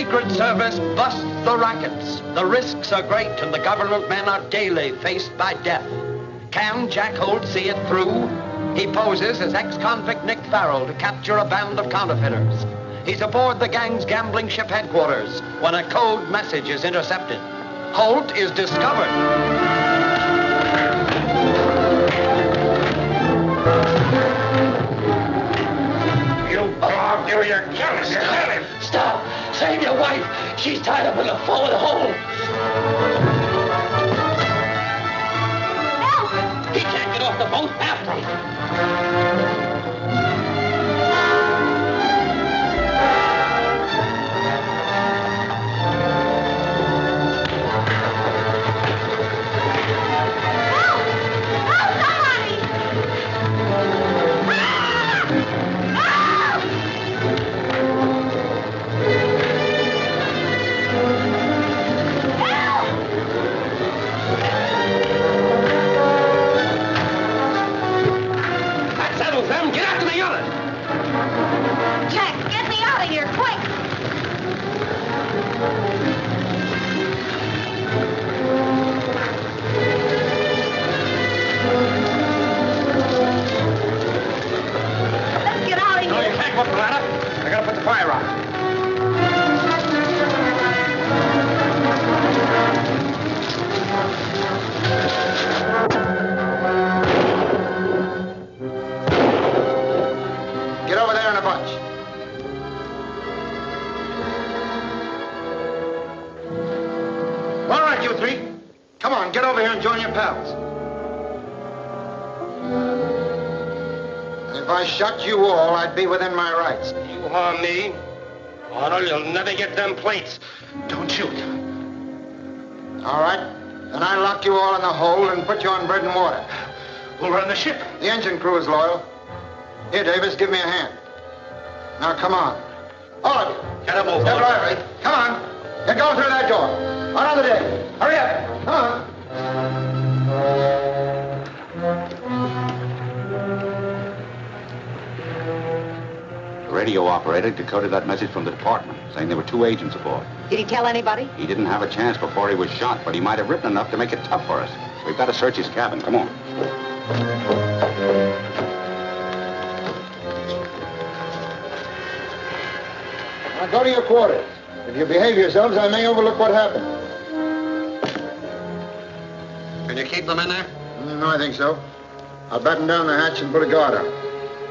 Secret Service busts the rackets. The risks are great and the government men are daily faced by death. Can Jack Holt see it through? He poses as ex-convict Nick Farrell to capture a band of counterfeiters. He's aboard the gang's gambling ship headquarters when a code message is intercepted. Holt is discovered. You belong to your killers. Kill him. Stop! Save your wife! She's tied up in the forward hold! Help! He can't get off the boat. After him! Shot you all, I'd be within my rights. You harm me, Arnold, you'll never get them plates. Don't shoot. All right. Then I lock you all in the hold and put you on bread and water. We'll run the ship. The engine crew is loyal. Here, Davis, give me a hand. Now, come on. All of you. Get a move. Step lively. Come on. Get going through that door. Out on the deck. Hurry up. Come on. The radio operator decoded that message from the department, saying there were 2 agents aboard. Did he tell anybody? He didn't have a chance before he was shot, but he might have written enough to make it tough for us. We've got to search his cabin. Come on. Now go to your quarters. If you behave yourselves, I may overlook what happened. Can you keep them in there? No, I think so. I'll batten down the hatch and put a guard on.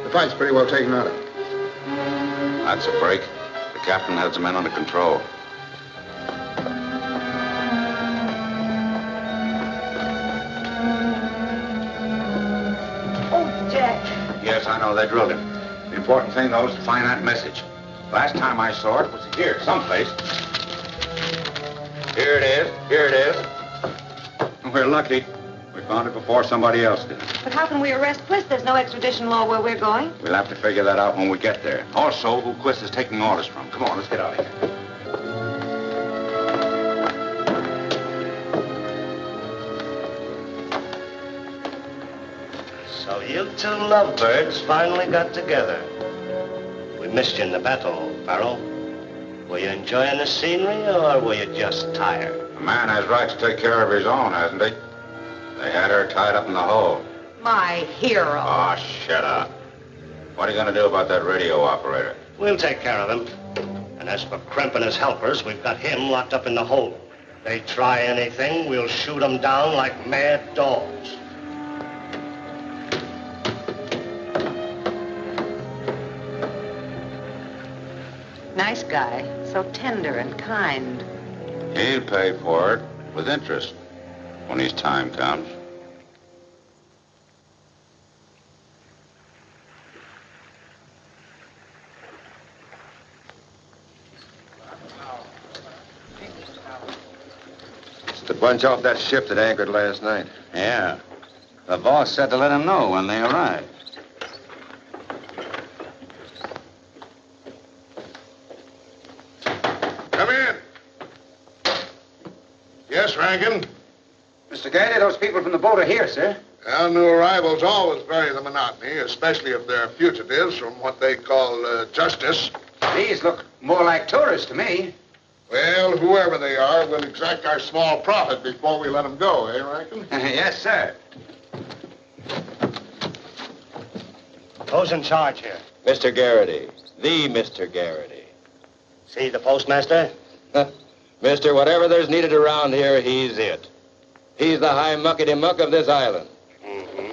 The fight's pretty well taken out of it. That's a break. The captain has the men under control. Oh, Jack. Yes, I know. They drilled him. The important thing, though, is to find that message. Last time I saw it was here, someplace. Here it is. Here it is. We're lucky. We found it before somebody else did. But how can we arrest Quist? There's no extradition law where we're going. We'll have to figure that out when we get there. Also, who Quist is taking orders from. Come on, let's get out of here. So you 2 lovebirds finally got together. We missed you in the battle, Farrell. Were you enjoying the scenery, or were you just tired? A man has rights to take care of his own, hasn't he? They had her tied up in the hold. My hero. Oh, shut up. What are you going to do about that radio operator? We'll take care of him. And as for Kremp and his helpers, we've got him locked up in the hold. If they try anything, we'll shoot them down like mad dogs. Nice guy. So tender and kind. He'll pay for it with interest when his time comes. It's the bunch off that ship that anchored last night. Yeah. The boss said to let him know when they arrived. Come in. Yes, Rankin. Mr. Gailey, those people from the boat are here, sir. Well, new arrivals always vary the monotony, especially if they're fugitives from what they call justice. These look more like tourists to me. Well, whoever they are, we'll exact our small profit before we let them go, eh, Rankin? Yes, sir. Who's in charge here? Mr. Garrity. The Mr. Garrity. See the postmaster? Mister, whatever there's needed around here, he's it. He's the high muckety-muck of this island. Mm-hmm.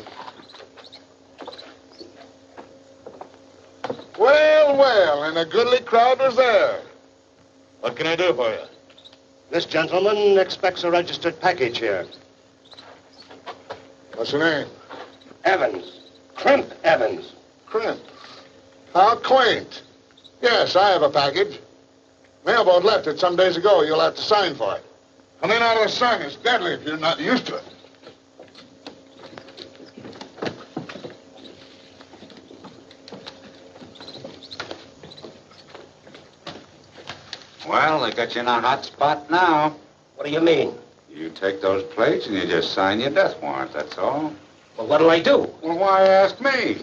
Well, and a goodly crowd was there. What can I do for you? This gentleman expects a registered package here. What's your name? Evans. Crimp Evans. Crimp. How quaint. Yes, I have a package. Mailboat left it some days ago. You'll have to sign for it. Come in out of the sun. It's deadly if you're not used to it. Well, they got you in a hot spot now. What do you mean? You take those plates and you just sign your death warrant, that's all. Well, what'll I do? Well, why ask me?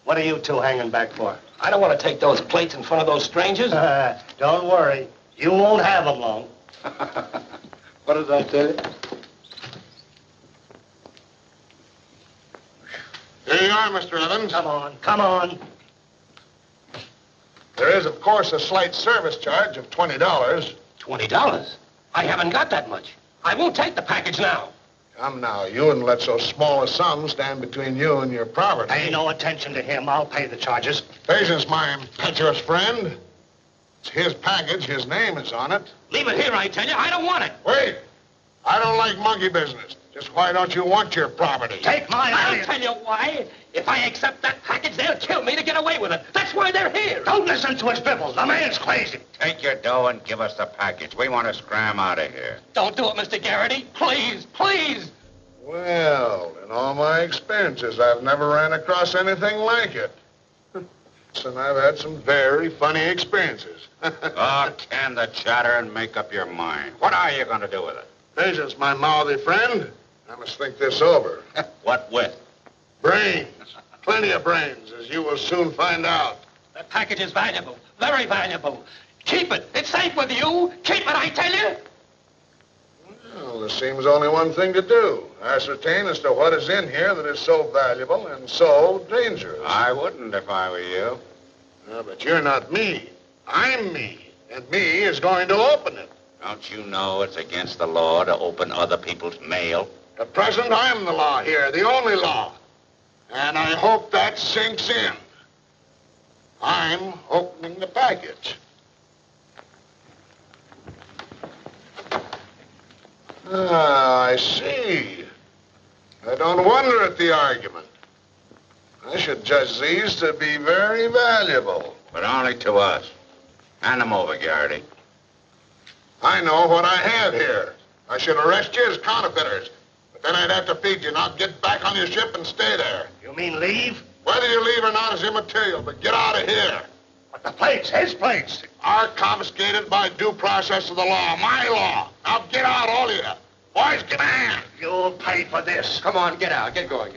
What are you two hanging back for? I don't want to take those plates in front of those strangers. Don't worry. You won't have them long. What did I tell you? Here you are, Mr. Evans. Come on, come on. There is, of course, a slight service charge of $20. $20? I haven't got that much. I won't take the package now. Come now, you wouldn't let so small a sum stand between you and your property. Pay no attention to him. I'll pay the charges. Patience, my impetuous friend. It's his package. His name is on it. Leave it here, I tell you. I don't want it. Wait. I don't like monkey business. Just why don't you want your property? Take my I'll money. tell you why. If I accept that package, they'll kill me to get away with it. That's why they're here. Don't listen to his bibble. The man's crazy. Take your dough and give us the package. We want to scram out of here. Don't do it, Mr. Garrity. Please, please. Well, in all my experiences, I've never ran across anything like it. And I've had some very funny experiences. Oh, can the chatter and make up your mind. What are you going to do with it? Patience, my mouthy friend. I must think this over. What with? Brains. Plenty of brains, as you will soon find out. That package is valuable. Very valuable. Keep it. It's safe with you. Keep it, I tell you. Well, there seems only one thing to do. Ascertain as to what is in here that is so valuable and so dangerous. I wouldn't if I were you. But you're not me. I'm me. And me is going to open it. Don't you know it's against the law to open other people's mail? At present, I'm the law here, the only law. And I hope that sinks in. I'm opening the package. Ah, I see. I don't wonder at the argument. I should judge these to be very valuable. But only to us. Hand them over, Garrity. I know what I have here. I should arrest you as counterfeiters. But then I'd have to feed you. Now get back on your ship and stay there. You mean leave? Whether you leave or not is immaterial, but get out of here. But the plates, his plates. Are confiscated by due process of the law. My law. Now get out, all of you. Boys, give a hand. You'll pay for this. Come on, get out. Get going.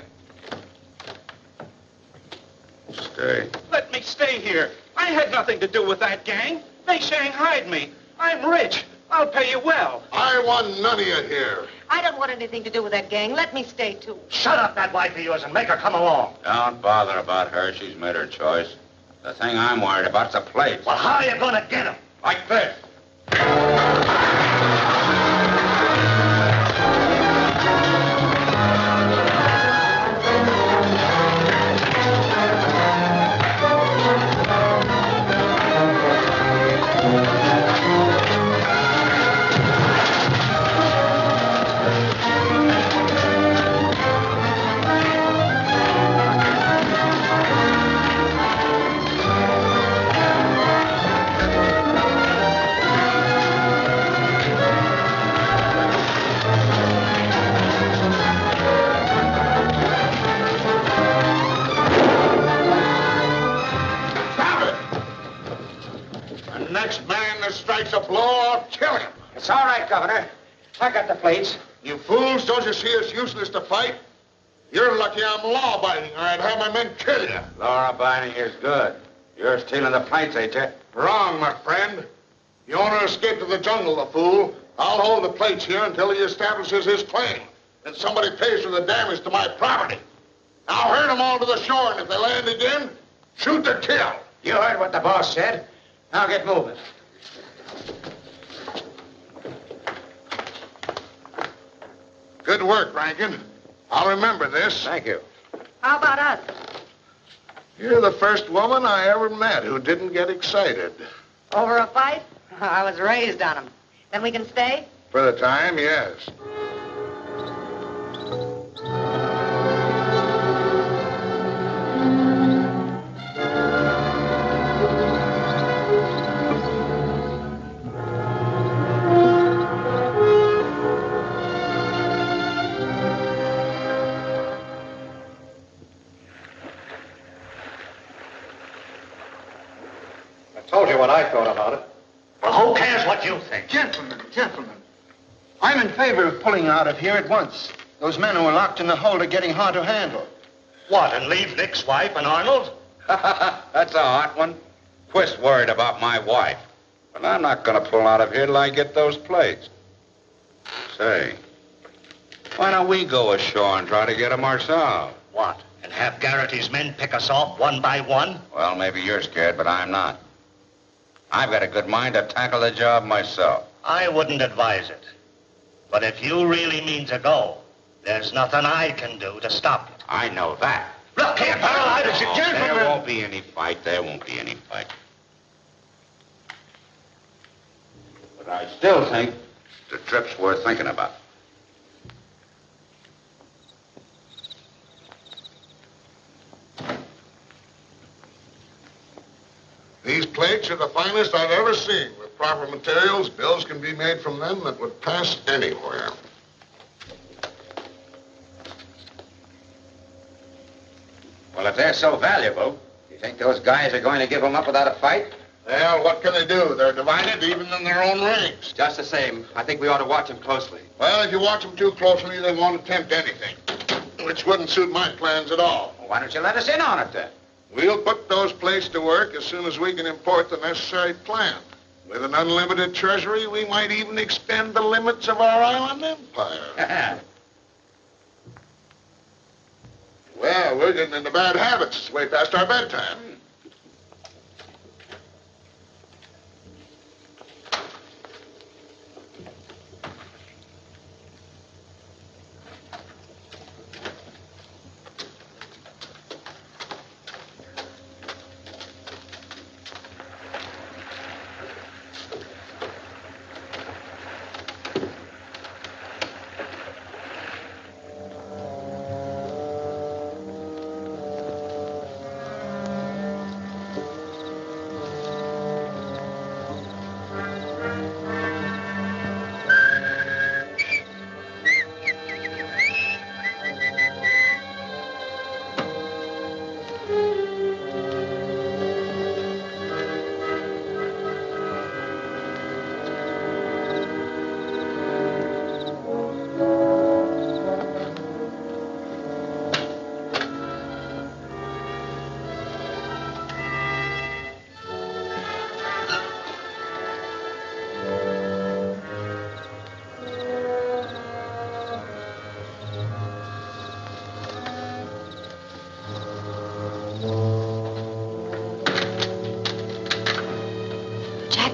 Stay. Let me stay here. I had nothing to do with that gang. They shanghaied me. I'm rich. I'll pay you well. I want none of you here. I don't want anything to do with that gang. Let me stay, too. Shut up, that wife of yours, and make her come along. Don't bother about her. She's made her choice. The thing I'm worried about's the plates. Well, how are you going to get them? Like this. Next man that strikes a blow, I'll kill him. It's all right, Governor. I got the plates. You fools, don't you see it's useless to fight? You're lucky I'm law-abiding, or I'd have my men kill you. Law abiding is good. You're stealing the plates, ain't you? Wrong, my friend. The owner escaped to the jungle, the fool. I'll hold the plates here until he establishes his claim. Then somebody pays for the damage to my property. I'll herd them all to the shore, and if they land again, shoot to kill. You heard what the boss said. Now get moving. Good work, Rankin. I'll remember this. Thank you. How about us? You're the first woman I ever met who didn't get excited. Over a fight? I was raised on 'em. Then we can stay? For the time, yes. Told you what I thought about it. Well, who cares what you think? Gentlemen. I'm in favor of pulling out of here at once. Those men who are locked in the hold are getting hard to handle. What, and leave Nick's wife and Arnold? That's a hot one. Twist worried about my wife. But I'm not going to pull out of here till I get those plates. Say, why don't we go ashore and try to get them ourselves? What, and have Garrity's men pick us off one by one? Well, maybe you're scared, but I'm not. I've got a good mind to tackle the job myself. I wouldn't advise it. But if you really mean to go, there's nothing I can do to stop you. I know that. Look here, pal, I was a gentleman. There won't be any fight. There won't be any fight. But I still think the trip's worth thinking about. These plates are the finest I've ever seen. With proper materials, bills can be made from them that would pass anywhere. Well, if they're so valuable, you think those guys are going to give them up without a fight? Well, what can they do? They're divided even in their own ranks. Just the same, I think we ought to watch them closely. Well, if you watch them too closely, they won't attempt anything, which wouldn't suit my plans at all. Well, why don't you let us in on it, then? We'll put those plates to work as soon as we can import the necessary plan. With an unlimited treasury, we might even extend the limits of our island empire. Well, we're getting into bad habits. It's way past our bedtime.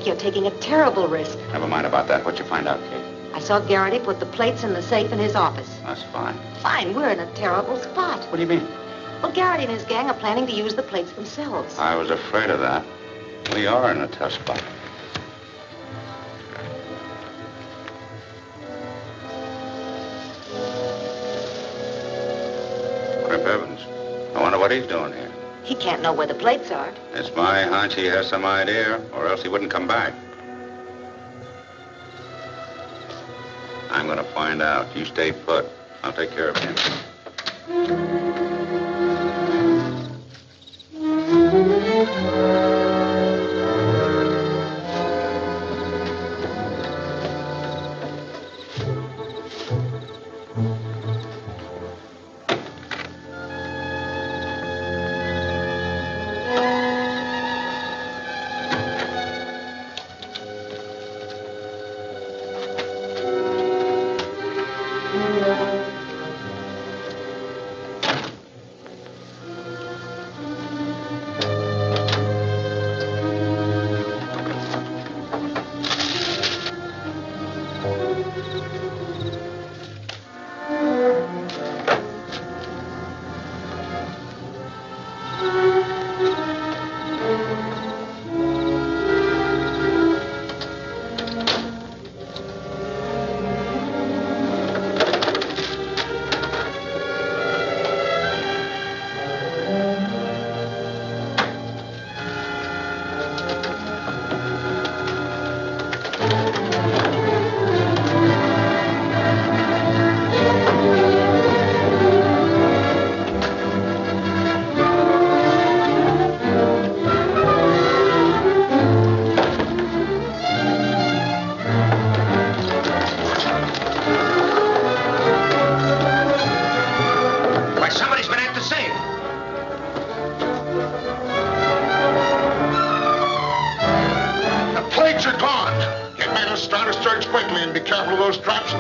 You're taking a terrible risk. Never mind about that. What'd you find out, Kate? I saw Garrity put the plates in the safe in his office. That's fine. Fine, we're in a terrible spot. What do you mean? Well, Garrity and his gang are planning to use the plates themselves. I was afraid of that. We are in a tough spot. Crip Evans. I wonder what he's doing here. He can't know where the plates are. It's my hunch he has some idea, or else he wouldn't come back. I'm going to find out. You stay put. I'll take care of him.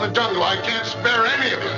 the jungle. I can't spare any of you.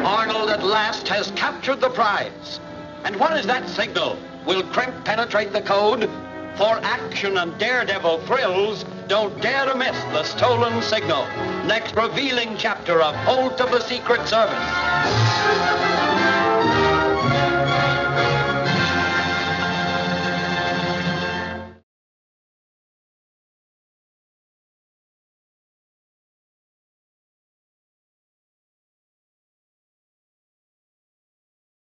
Arnold at last has captured the prize. And what is that signal? Will Crimp penetrate the code? For action and daredevil thrills, don't dare to miss the stolen signal. Next revealing chapter of Holt of the Secret Service.